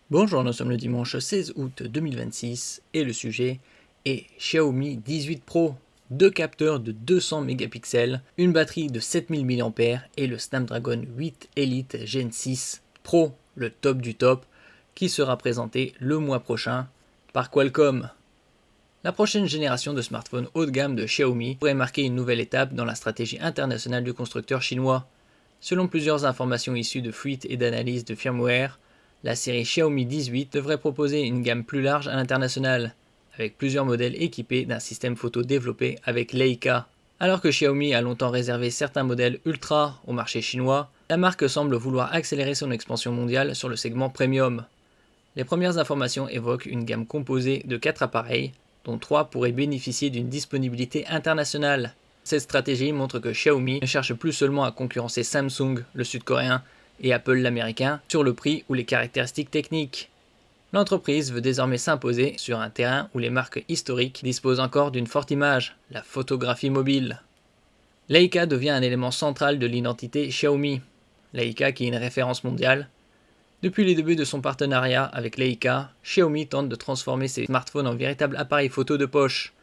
Bonjour, nous sommes le dimanche 16 août 2026 et le sujet est Xiaomi 18 Pro, deux capteurs de 200 mégapixels, une batterie de 7000 mAh et le Snapdragon 8 Elite Gen 6 Pro, le top du top, qui sera présenté le mois prochain par Qualcomm. La prochaine génération de smartphones haut de gamme de Xiaomi pourrait marquer une nouvelle étape dans la stratégie internationale du constructeur chinois. Selon plusieurs informations issues de fuites et d'analyses de firmware, la série Xiaomi 18 devrait proposer une gamme plus large à l'international, avec plusieurs modèles équipés d'un système photo développé avec Leica. Alors que Xiaomi a longtemps réservé certains modèles ultra au marché chinois, la marque semble vouloir accélérer son expansion mondiale sur le segment premium. Les premières informations évoquent une gamme composée de 4 appareils, dont 3 pourraient bénéficier d'une disponibilité internationale. Cette stratégie montre que Xiaomi ne cherche plus seulement à concurrencer Samsung, le sud-coréen, et Apple l'américain, sur le prix ou les caractéristiques techniques. L'entreprise veut désormais s'imposer sur un terrain où les marques historiques disposent encore d'une forte image, la photographie mobile. Leica devient un élément central de l'identité Xiaomi. Leica qui est une référence mondiale. Depuis les débuts de son partenariat avec Leica, Xiaomi tente de transformer ses smartphones en véritables appareils photo de poche.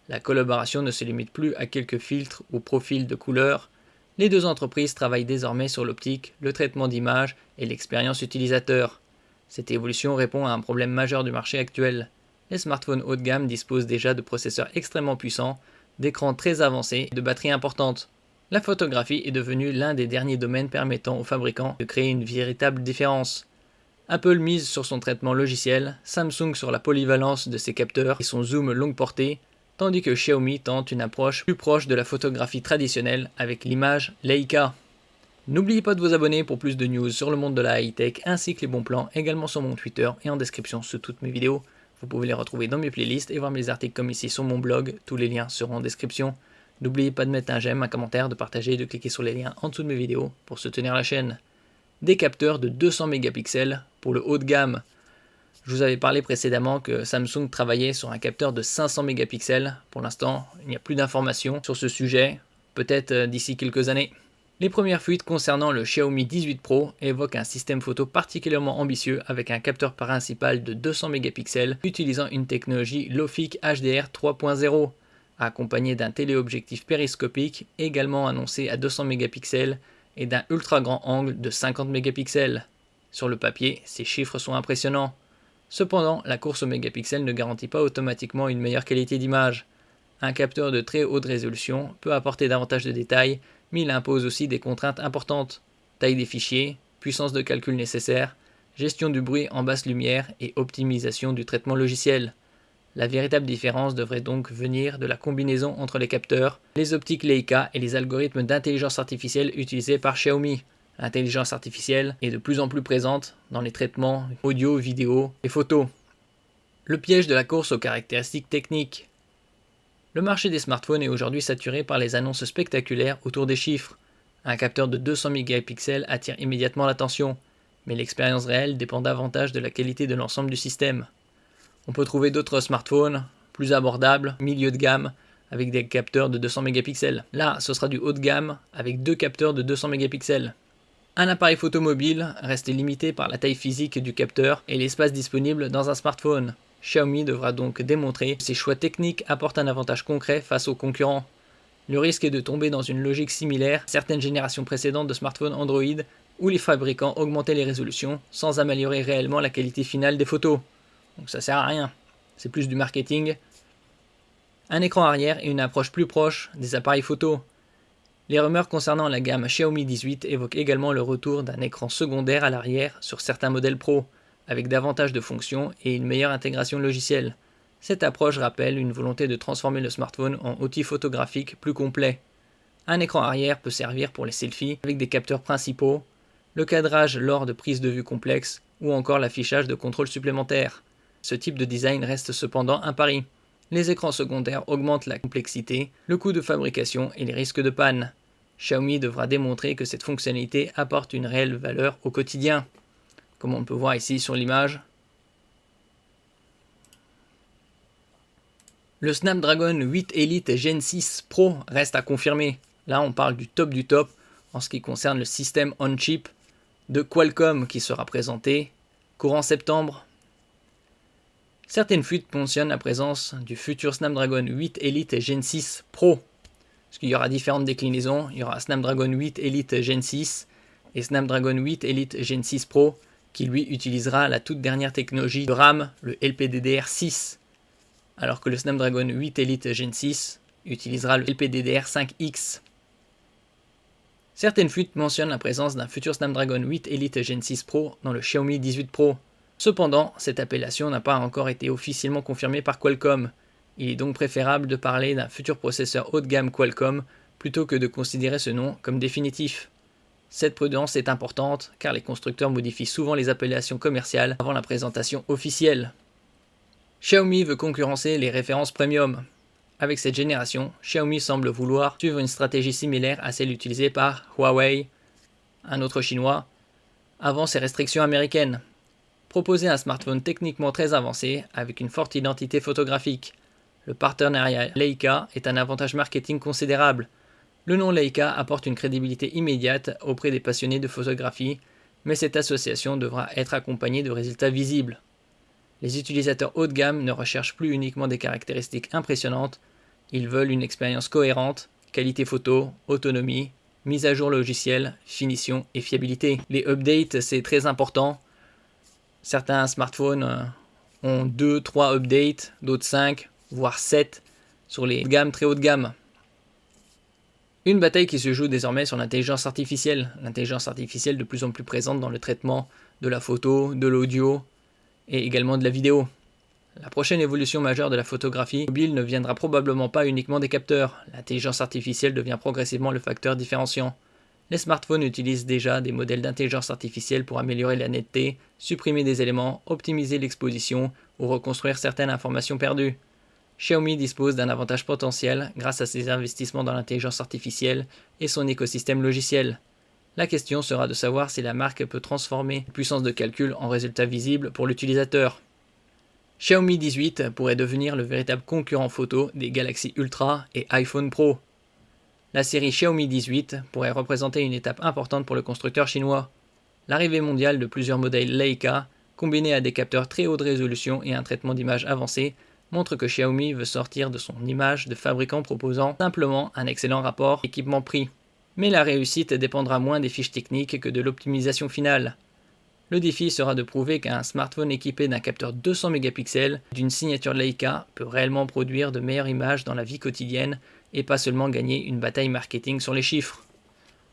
La collaboration ne se limite plus à quelques filtres ou profils de couleurs. Les deux entreprises travaillent désormais sur l'optique, le traitement d'image et l'expérience utilisateur. Cette évolution répond à un problème majeur du marché actuel. Les smartphones haut de gamme disposent déjà de processeurs extrêmement puissants, d'écrans très avancés et de batteries importantes. La photographie est devenue l'un des derniers domaines permettant aux fabricants de créer une véritable différence. Apple mise sur son traitement logiciel, Samsung sur la polyvalence de ses capteurs et son zoom longue portée, tandis que Xiaomi tente une approche plus proche de la photographie traditionnelle avec l'image Leica. N'oubliez pas de vous abonner pour plus de news sur le monde de la high-tech ainsi que les bons plans également sur mon Twitter et en description sous toutes mes vidéos. Vous pouvez les retrouver dans mes playlists et voir mes articles comme ici sur mon blog, tous les liens seront en description. N'oubliez pas de mettre un j'aime, un commentaire, de partager et de cliquer sur les liens en dessous de mes vidéos pour soutenir la chaîne. Des capteurs de 200 mégapixels pour le haut de gamme. Je vous avais parlé précédemment que Samsung travaillait sur un capteur de 500 mégapixels. Pour l'instant, il n'y a plus d'informations sur ce sujet, peut-être d'ici quelques années. Les premières fuites concernant le Xiaomi 18 Pro évoquent un système photo particulièrement ambitieux avec un capteur principal de 200 mégapixels utilisant une technologie Lofic HDR 3.0, accompagné d'un téléobjectif périscopique également annoncé à 200 mégapixels et d'un ultra grand angle de 50 mégapixels. Sur le papier, ces chiffres sont impressionnants. Cependant, la course aux mégapixels ne garantit pas automatiquement une meilleure qualité d'image. Un capteur de très haute résolution peut apporter davantage de détails, mais il impose aussi des contraintes importantes. Taille des fichiers, puissance de calcul nécessaire, gestion du bruit en basse lumière et optimisation du traitement logiciel. La véritable différence devrait donc venir de la combinaison entre les capteurs, les optiques Leica et les algorithmes d'intelligence artificielle utilisés par Xiaomi. L'intelligence artificielle est de plus en plus présente dans les traitements audio, vidéo et photos. Le piège de la course aux caractéristiques techniques. Le marché des smartphones est aujourd'hui saturé par les annonces spectaculaires autour des chiffres. Un capteur de 200 mégapixels attire immédiatement l'attention, mais l'expérience réelle dépend davantage de la qualité de l'ensemble du système. On peut trouver d'autres smartphones plus abordables, milieu de gamme, avec des capteurs de 200 mégapixels. Là, ce sera du haut de gamme avec deux capteurs de 200 mégapixels. Un appareil photo mobile reste limité par la taille physique du capteur et l'espace disponible dans un smartphone. Xiaomi devra donc démontrer que ses choix techniques apportent un avantage concret face aux concurrents. Le risque est de tomber dans une logique similaire à certaines générations précédentes de smartphones Android où les fabricants augmentaient les résolutions sans améliorer réellement la qualité finale des photos. Donc ça sert à rien, c'est plus du marketing. Un écran arrière et une approche plus proche des appareils photo. Les rumeurs concernant la gamme Xiaomi 18 évoquent également le retour d'un écran secondaire à l'arrière sur certains modèles Pro, avec davantage de fonctions et une meilleure intégration logicielle. Cette approche rappelle une volonté de transformer le smartphone en outil photographique plus complet. Un écran arrière peut servir pour les selfies avec des capteurs principaux, le cadrage lors de prises de vue complexes ou encore l'affichage de contrôles supplémentaires. Ce type de design reste cependant un pari. Les écrans secondaires augmentent la complexité, le coût de fabrication et les risques de panne. Xiaomi devra démontrer que cette fonctionnalité apporte une réelle valeur au quotidien, comme on peut voir ici sur l'image. Le Snapdragon 8 Elite Gen 6 Pro reste à confirmer. Là, on parle du top en ce qui concerne le système on-chip de Qualcomm qui sera présenté courant septembre. Certaines fuites mentionnent la présence du futur Snapdragon 8 Elite Gen 6 Pro. Parce qu'il y aura différentes déclinaisons, il y aura Snapdragon 8 Elite Gen 6 et Snapdragon 8 Elite Gen 6 Pro qui lui utilisera la toute dernière technologie de RAM, le LPDDR6, alors que le Snapdragon 8 Elite Gen 6 utilisera le LPDDR5X. Certaines fuites mentionnent la présence d'un futur Snapdragon 8 Elite Gen 6 Pro dans le Xiaomi 18 Pro. Cependant, cette appellation n'a pas encore été officiellement confirmée par Qualcomm. Il est donc préférable de parler d'un futur processeur haut de gamme Qualcomm plutôt que de considérer ce nom comme définitif. Cette prudence est importante car les constructeurs modifient souvent les appellations commerciales avant la présentation officielle. Xiaomi veut concurrencer les références premium. Avec cette génération, Xiaomi semble vouloir suivre une stratégie similaire à celle utilisée par Huawei, un autre chinois, avant ces restrictions américaines. Proposer un smartphone techniquement très avancé avec une forte identité photographique. Le partenariat Leica est un avantage marketing considérable. Le nom Leica apporte une crédibilité immédiate auprès des passionnés de photographie, mais cette association devra être accompagnée de résultats visibles. Les utilisateurs haut de gamme ne recherchent plus uniquement des caractéristiques impressionnantes, ils veulent une expérience cohérente, qualité photo, autonomie, mise à jour logiciel, finition et fiabilité. Les updates, c'est très important. Certains smartphones ont 2-3 updates, d'autres 5, voire 7 sur les gammes très haut de gamme. Une bataille qui se joue désormais sur l'intelligence artificielle de plus en plus présente dans le traitement de la photo, de l'audio et également de la vidéo. La prochaine évolution majeure de la photographie mobile ne viendra probablement pas uniquement des capteurs. L'intelligence artificielle devient progressivement le facteur différenciant. Les smartphones utilisent déjà des modèles d'intelligence artificielle pour améliorer la netteté, supprimer des éléments, optimiser l'exposition ou reconstruire certaines informations perdues. Xiaomi dispose d'un avantage potentiel grâce à ses investissements dans l'intelligence artificielle et son écosystème logiciel. La question sera de savoir si la marque peut transformer la puissance de calcul en résultats visibles pour l'utilisateur. Xiaomi 18 pourrait devenir le véritable concurrent photo des Galaxy Ultra et iPhone Pro. La série Xiaomi 18 pourrait représenter une étape importante pour le constructeur chinois. L'arrivée mondiale de plusieurs modèles Leica, combinés à des capteurs très haute résolution et un traitement d'image avancé, montre que Xiaomi veut sortir de son image de fabricant proposant simplement un excellent rapport équipement-prix. Mais la réussite dépendra moins des fiches techniques que de l'optimisation finale. Le défi sera de prouver qu'un smartphone équipé d'un capteur 200 mégapixels d'une signature Leica peut réellement produire de meilleures images dans la vie quotidienne et pas seulement gagner une bataille marketing sur les chiffres.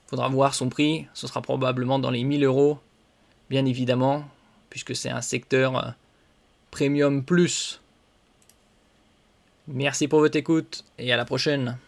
Faudra voir son prix, ce sera probablement dans les 1000 €, bien évidemment, puisque c'est un secteur premium plus. Merci pour votre écoute et à la prochaine.